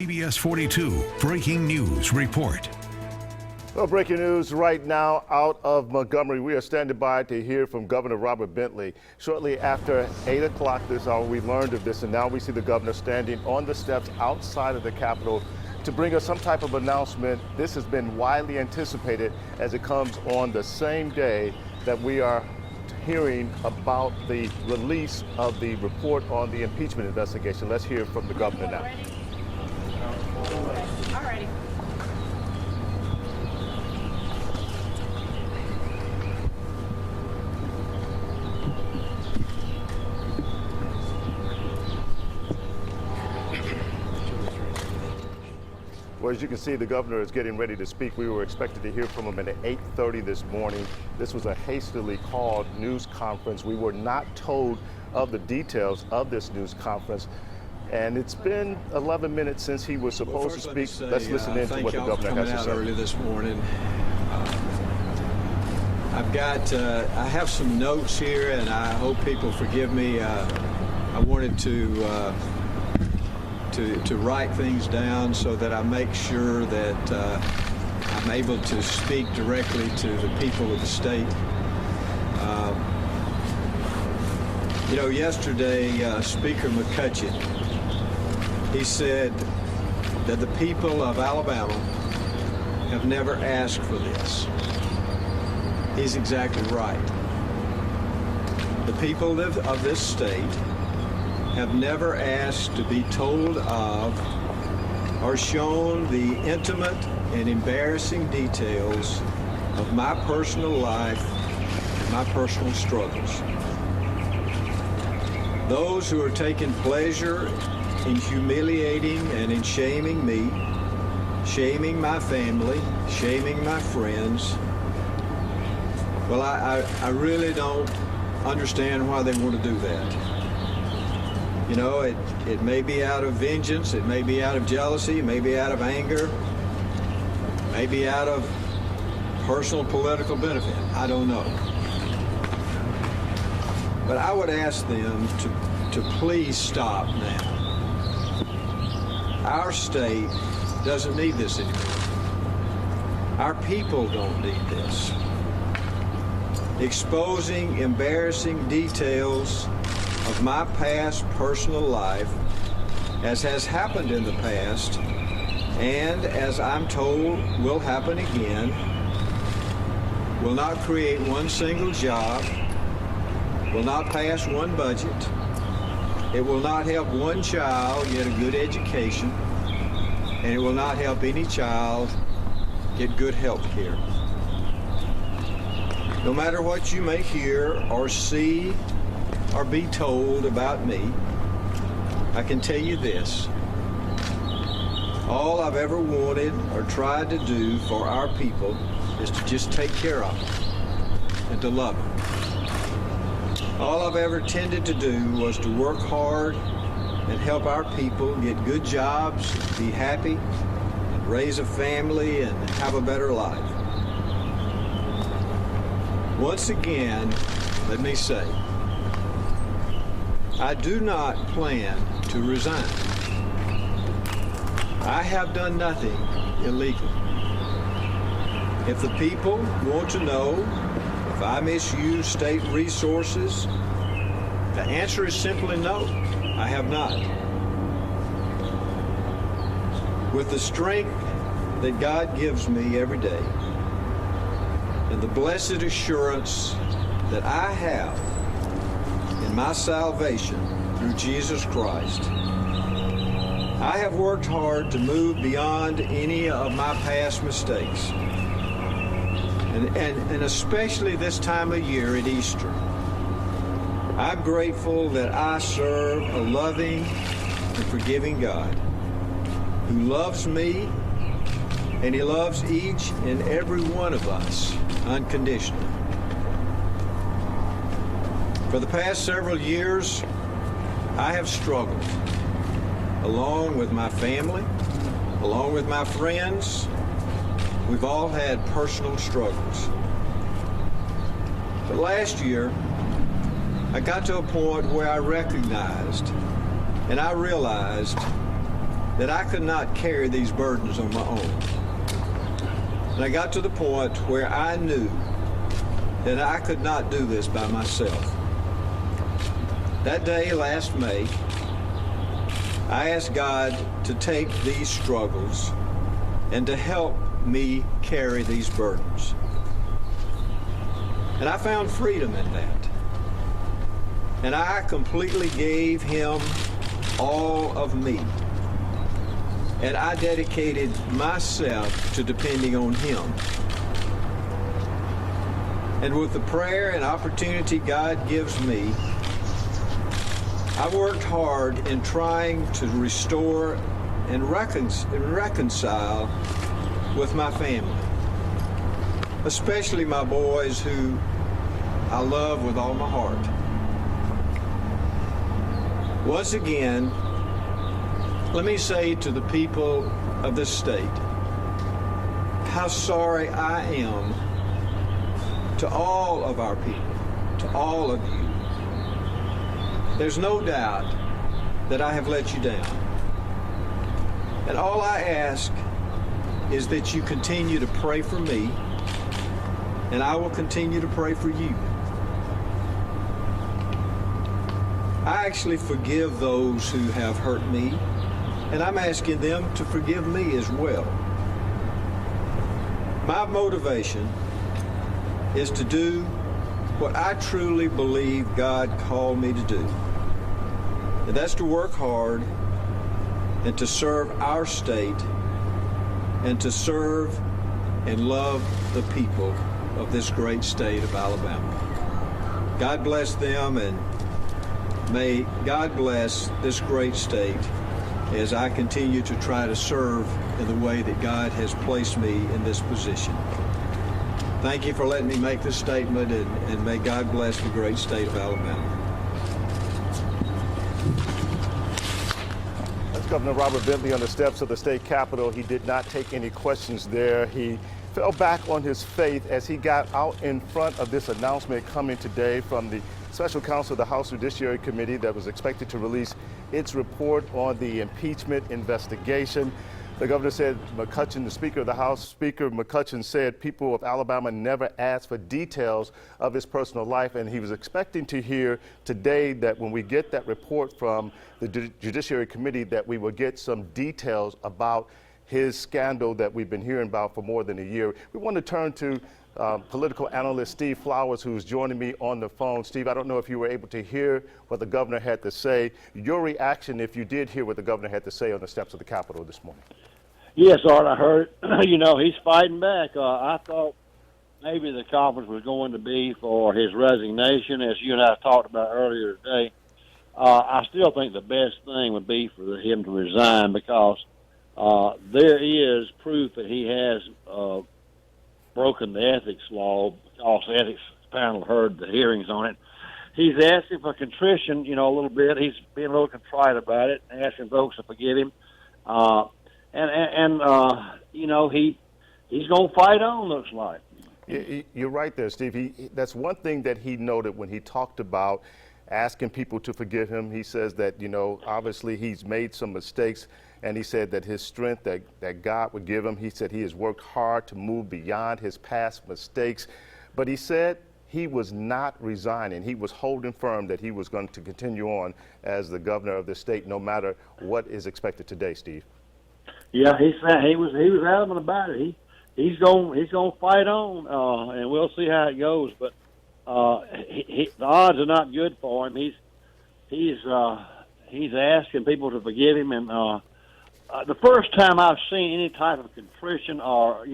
CBS42 Breaking News Report. Well, breaking news right now out of Montgomery. We are standing by to hear from Governor Robert Bentley. Shortly after 8 o'clock this hour, we learned of this, and now we see the governor standing on the steps outside of the Capitol to bring us some type of announcement. This has been widely anticipated as it comes on the same day that we are hearing about the release of the report on the impeachment investigation. Let's hear from the governor now. All righty. Well, as you can see, the governor is getting ready to speak. We were expected to hear from him at 8:30 this morning. This was a hastily called news conference. We were not told of the details of this news conference. And it's been 11 minutes since he was supposed to speak. Let's listen in to what the governor has to say. Thank y'all for coming out early this morning. I have some notes here, and I hope people forgive me. I wanted to write things down so that I make sure that I'm able to speak directly to the people of the state. Yesterday, Speaker McCutcheon, he said that the people of Alabama have never asked for this. He's exactly right. The people of this state have never asked to be told of or shown the intimate and embarrassing details of my personal life and my personal struggles. Those who are taking pleasure in humiliating and in shaming me, shaming my family, shaming my friends, well, I really don't understand why they want to do that. You know, it may be out of vengeance, it may be out of jealousy, it may be out of anger, maybe out of personal political benefit. I don't know. But I would ask them to please stop now. Our state doesn't need this anymore. Our people don't need this. Exposing embarrassing details of my past personal life, as has happened in the past, and as I'm told will happen again, will not create one single job, will not pass one budget, it will not help one child get a good education, and it will not help any child get good health care. No matter what you may hear or see or be told about me, I can tell you this. All I've ever wanted or tried to do for our people is to just take care of them and to love them. All I've ever tended to do was to work hard and help our people get good jobs, be happy, raise a family, and have a better life. Once again, let me say, I do not plan to resign. I have done nothing illegal. If the people want to know if I misuse state resources, the answer is simply no, I have not. With the strength that God gives me every day, and the blessed assurance that I have in my salvation through Jesus Christ, I have worked hard to move beyond any of my past mistakes. And especially this time of year at Easter, I'm grateful that I serve a loving and forgiving God who loves me, and He loves each and every one of us unconditionally. For the past several years, I have struggled, along with my family, along with my friends. We've all had personal struggles. But last year, I got to a point where I recognized and I realized that I could not carry these burdens on my own. And I got to the point where I knew that I could not do this by myself. That day last May, I asked God to take these struggles and to help me carry these burdens. And I found freedom in that. And I completely gave him all of me. And I dedicated myself to depending on him. And with the prayer and opportunity God gives me, I worked hard in trying to restore and reconcile with my family, especially my boys who I love with all my heart. Once again, let me say to the people of this state how sorry I am to all of our people, to all of you. There's no doubt that I have let you down. And all I ask is that you continue to pray for me, and I will continue to pray for you. I actually forgive those who have hurt me, and I'm asking them to forgive me as well. My motivation is to do what I truly believe God called me to do. And that's to work hard and to serve our state and to serve and love the people of this great state of Alabama. God bless them, and may God bless this great state as I continue to try to serve in the way that God has placed me in this position. Thank you for letting me make this statement, and may God bless the great state of Alabama. That's Governor Robert Bentley on the steps of the state capitol. He did not take any questions there. He fell back on his faith as he got out in front of this announcement coming today from the Special Counsel of the House Judiciary Committee that was expected to release its report on the impeachment investigation. The governor said McCutcheon, the Speaker of the House, Speaker McCutcheon said people of Alabama never asked for details of his personal life, and he was expecting to hear today that when we get that report from the Judiciary Committee that we will get some details about his scandal that we've been hearing about for more than a year. We want to turn to political analyst Steve Flowers, who's joining me on the phone. Steve, I don't know if you were able to hear what the governor had to say. Your reaction, if you did hear what the governor had to say on the steps of the Capitol this morning. Yes, Art, I heard. He's fighting back. I thought maybe the conference was going to be for his resignation, as you and I talked about earlier today. I still think the best thing would be for him to resign, because there is proof that he has broken the ethics law, because the ethics panel heard the hearings on it. He's asking for contrition, a little bit. He's being a little contrite about it, asking folks to forgive him. He's going to fight on, looks like. You're right there, Steve. That's one thing that he noted when he talked about asking people to forgive him. He says that, obviously he's made some mistakes, and he said that his strength that God would give him, he said he has worked hard to move beyond his past mistakes. But he said he was not resigning. He was holding firm that he was going to continue on as the governor of the state, no matter what is expected today, Steve. Yeah, he said he was adamant about it. He's going to fight on, and we'll see how it goes. But the odds are not good for him. He's asking people to forgive him, and the first time I've seen any type of contrition or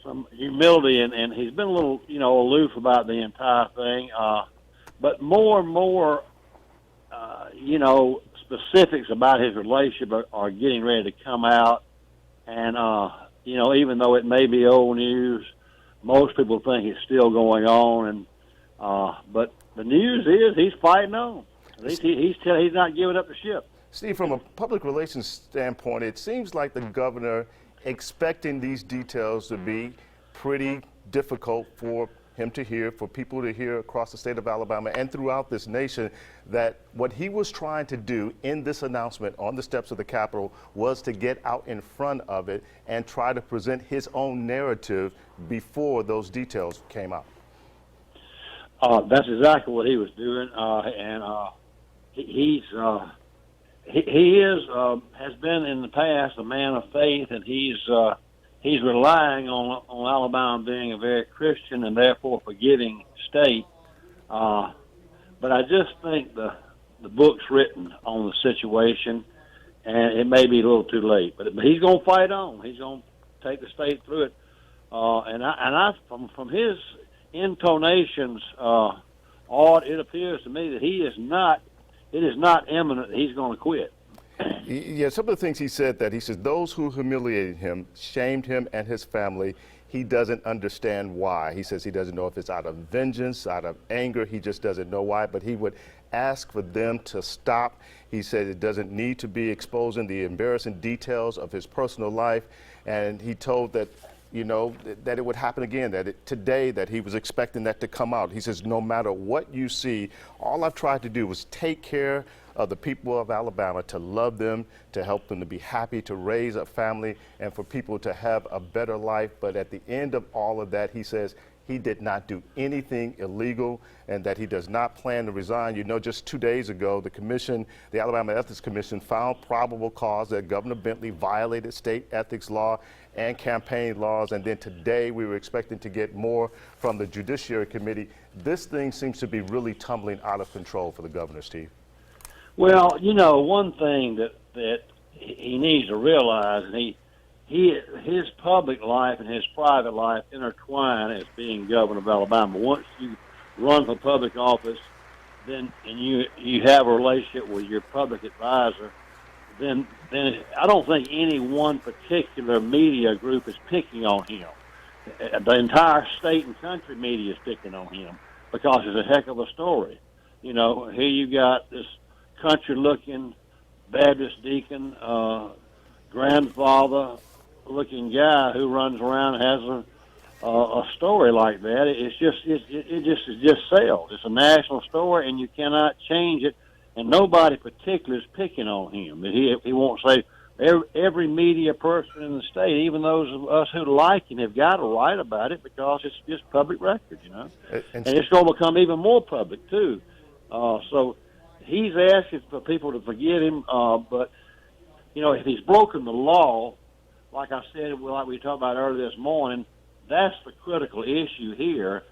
some humility, and he's been a little aloof about the entire thing. But more and more, specifics about his relationship are getting ready to come out, and even though it may be old news, most people think it's still going on, and but the news is he's fighting on. He's not giving up the ship. Steve, from a public relations standpoint, it seems like the governor expecting these details to be pretty difficult for him to hear, for people to hear across the state of Alabama and throughout this nation, that what he was trying to do in this announcement on the steps of the Capitol was to get out in front of it and try to present his own narrative before those details came out. That's exactly what he was doing, and he has been in the past a man of faith, and he's relying on Alabama being a very Christian and therefore forgiving state. But I just think the book's written on the situation, and it may be a little too late. But he's going to fight on. He's going to take the state through it. From his intonations, it appears to me that it is not imminent that he's going to quit. Yeah, some of the things he said, that he says those who humiliated him, shamed him and his family, he doesn't understand why. He says he doesn't know if it's out of vengeance, out of anger. He just doesn't know why, but he would ask for them to stop. He said it doesn't need to be exposing the embarrassing details of his personal life. And he told that, that it would happen again, today, that he was expecting that to come out. He says, no matter what you see, all I've tried to do was take care of the people of Alabama, to love them, to help them to be happy, to raise a family, and for people to have a better life. But at the end of all of that, he says he did not do anything illegal and that he does not plan to resign. Just 2 days ago, the Alabama Ethics Commission found probable cause that Governor Bentley violated state ethics law and campaign laws. And then today we were expecting to get more from the Judiciary Committee. This thing seems to be really tumbling out of control for the governor, Steve. Well, one thing that he needs to realize, and his public life and his private life intertwine as being governor of Alabama. Once you run for public office, and you have a relationship with your public advisor, then I don't think any one particular media group is picking on him. The entire state and country media is picking on him because it's a heck of a story. Here you got this country-looking Baptist deacon, grandfather-looking guy who runs around and has a story like that. It just sells. It's a national story, and you cannot change it. And nobody particularly is picking on him. He won't say every media person in the state, even those of us who like him, have got to write about it because it's just public record, and it's going to become even more public too. So he's asking for people to forgive him, but if he's broken the law, like I said, like we talked about earlier this morning, that's the critical issue here.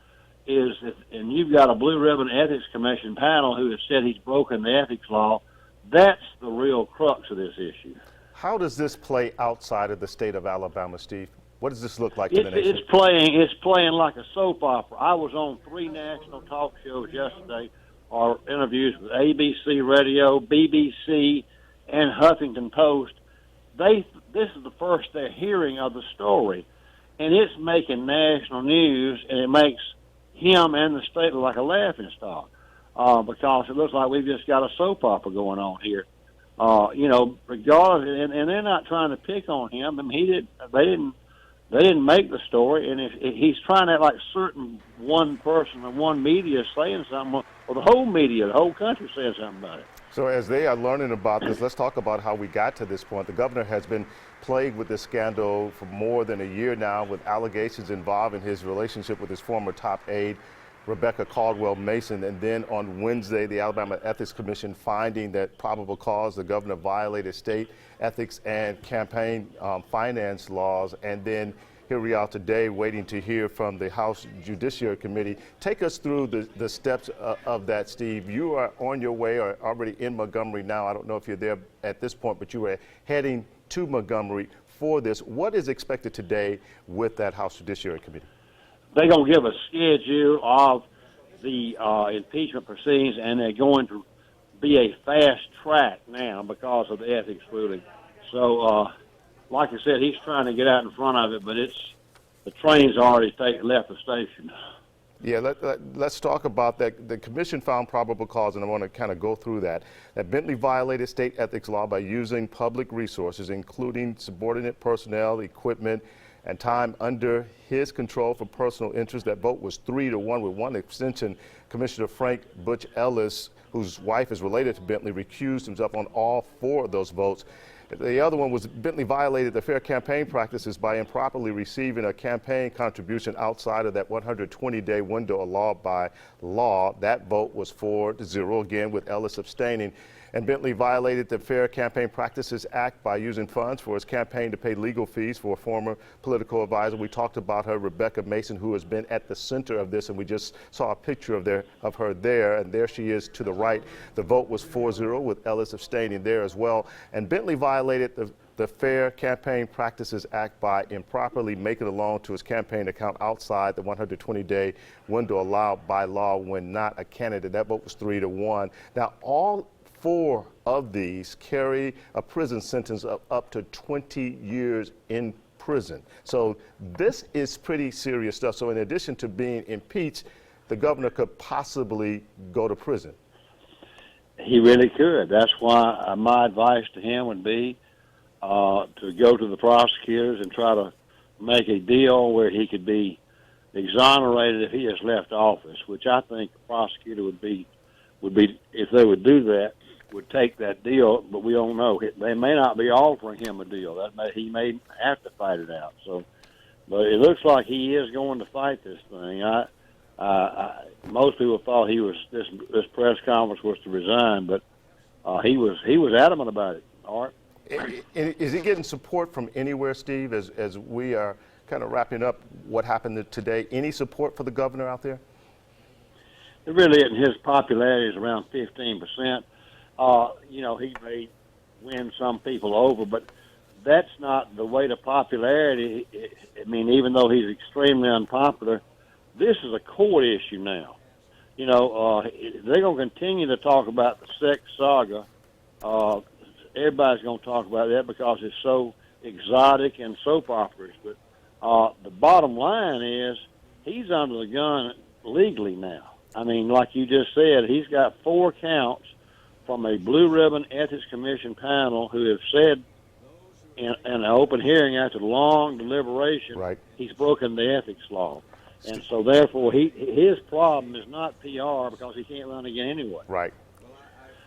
And you've got a Blue Ribbon Ethics Commission panel who has said he's broken the ethics law. That's the real crux of this issue. How does this play outside of the state of Alabama, Steve? What does this look like to the nation? It's playing like a soap opera. I was on 3 national talk shows yesterday, or interviews with ABC Radio, BBC, and Huffington Post. This is the first they're hearing of the story, and it's making national news, and it makes him and the state look like a laughingstock because it looks like we've just got a soap opera going on here. Regardless, and they're not trying to pick on him. I mean, they didn't make the story, and if he's trying to act like certain one person and one media is saying something, well, the whole media, the whole country says something about it. So as they are learning about this, let's talk about how we got to this point. The governor has been plagued with this scandal for more than a year now, with allegations involving his relationship with his former top aide, Rebecca Caldwell Mason. And then on Wednesday, the Alabama Ethics Commission finding that probable cause the governor violated state ethics and campaign finance laws. And then here we are today waiting to hear from the House Judiciary Committee. Take us through the steps of that, Steve. You are on your way, or already in Montgomery now. I don't know if you're there at this point, but you are heading to Montgomery for this. What is expected today with that House Judiciary Committee? They're going to give a schedule of the impeachment proceedings, and they're going to be a fast track now because of the ethics ruling. So, like I said, he's trying to get out in front of it, but the train's already left the station. Yeah, let's talk about that. The commission found probable cause, and I want to kind of go through that Bentley violated state ethics law by using public resources, including subordinate personnel, equipment, and time under his control for personal interest. That vote was 3-1 with one abstention. Commissioner Frank Butch Ellis, whose wife is related to Bentley, recused himself on all 4 of those votes. The other one was Bentley violated the fair campaign practices by improperly receiving a campaign contribution outside of that 120-day window allowed by law. That vote was 4-0, again with Ellis abstaining. And Bentley violated the Fair Campaign Practices Act by using funds for his campaign to pay legal fees for a former political advisor. We talked about her, Rebecca Mason, who has been at the center of this, and we just saw a picture of her there, and there she is to the right. The vote was 4-0 with Ellis abstaining there as well. And Bentley violated the Fair Campaign Practices Act by improperly making a loan to his campaign account outside the 120-day window allowed by law when not a candidate. That vote was 3-1. Now, all 4 of these carry a prison sentence of up to 20 years in prison. So this is pretty serious stuff. So in addition to being impeached, the governor could possibly go to prison. He really could. That's why my advice to him would be to go to the prosecutors and try to make a deal where he could be exonerated if he has left office, which I think the prosecutor would be, if they would do that, would take that deal, but we don't know. They may not be offering him a deal. He may have to fight it out. So, but it looks like he is going to fight this thing. Most people thought this press conference was to resign, but he was adamant about it. All right. Is he getting support from anywhere, Steve, as we are kind of wrapping up what happened today? Any support for the governor out there? It really isn't. His popularity is around 15%. He may win some people over, but that's not the way to popularity. I mean, even though he's extremely unpopular, this is a court issue now. They're going to continue to talk about the sex saga. Everybody's going to talk about that because it's so exotic and soap operas. But the bottom line is he's under the gun legally now. I mean, like you just said, he's got 4 counts from a Blue Ribbon Ethics Commission panel who have said in an open hearing after long deliberation, right, he's broken the ethics law. And so, therefore, his problem is not PR because he can't run again anyway. Right.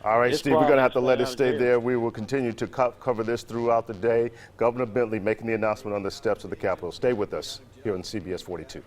All right, Steve, we're going to have to let it stay there. We will continue to cover this throughout the day. Governor Bentley making the announcement on the steps of the Capitol. Stay with us here on CBS 42.